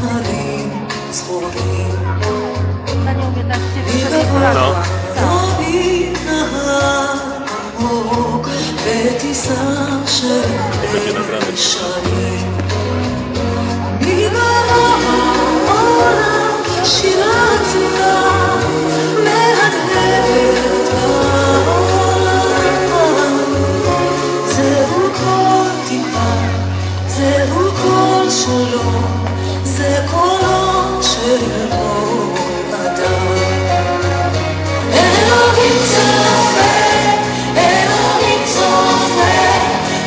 הרים צחורים אני עומדת מגבוה רבי נהר עמוק בטיסה של שנים מגבוה העולם שירה צורה מהדהדת העולם זהו כל תקווה זהו כל שלום זה קולו של כל אדם אלוהים צופה אלוהים צופה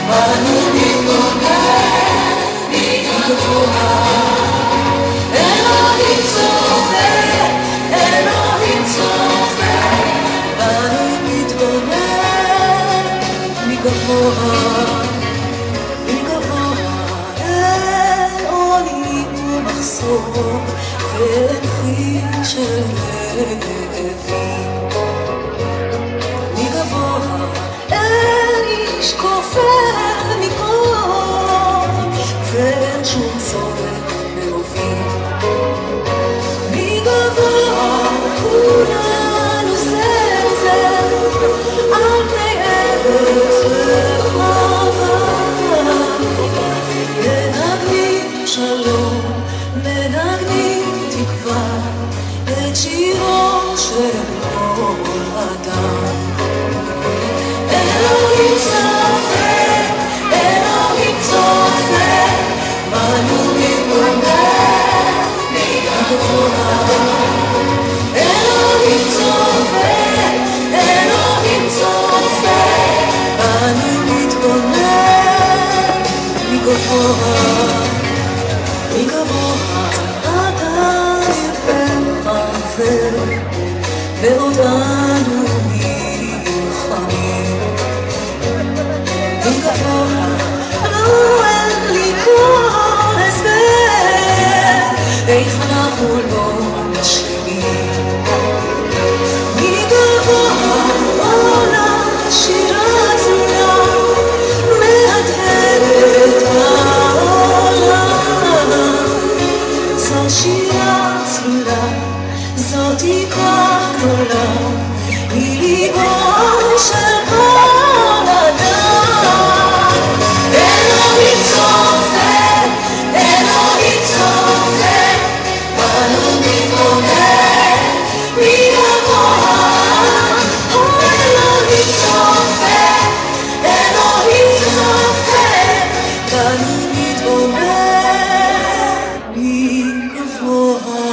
בנו מתבונן מגבוה אלוהים צופה אלוהים צופה בנו מתבונן מגבוה ואין של כאבים מגבוה אין איש כופר מכל ואין שום צורך להוביל מגבוה כולנו זה על פני ארץ רחבה מנגנים שלום מנגנים תקווה את שירו של כל אדם אלוהים צופה אלוהים צופה בנו מתבונן מגבוה אלוהים צופה אלוהים צופה בנו מתבונן מגבוה ועודנו נלחמים מגבוה לא אין לי כל הסבר איך אנחנו לא משלימים מגבוה עולם שירה צורה מהדהדת העולם זו שירה צורה זו תקווה גדולה מליבו של כל אדם אלוהים צופה אלוהים צופה בנו מתבונן מגבוה אלוהים צופה אלוהים צופה בנו מתבונן מגבוה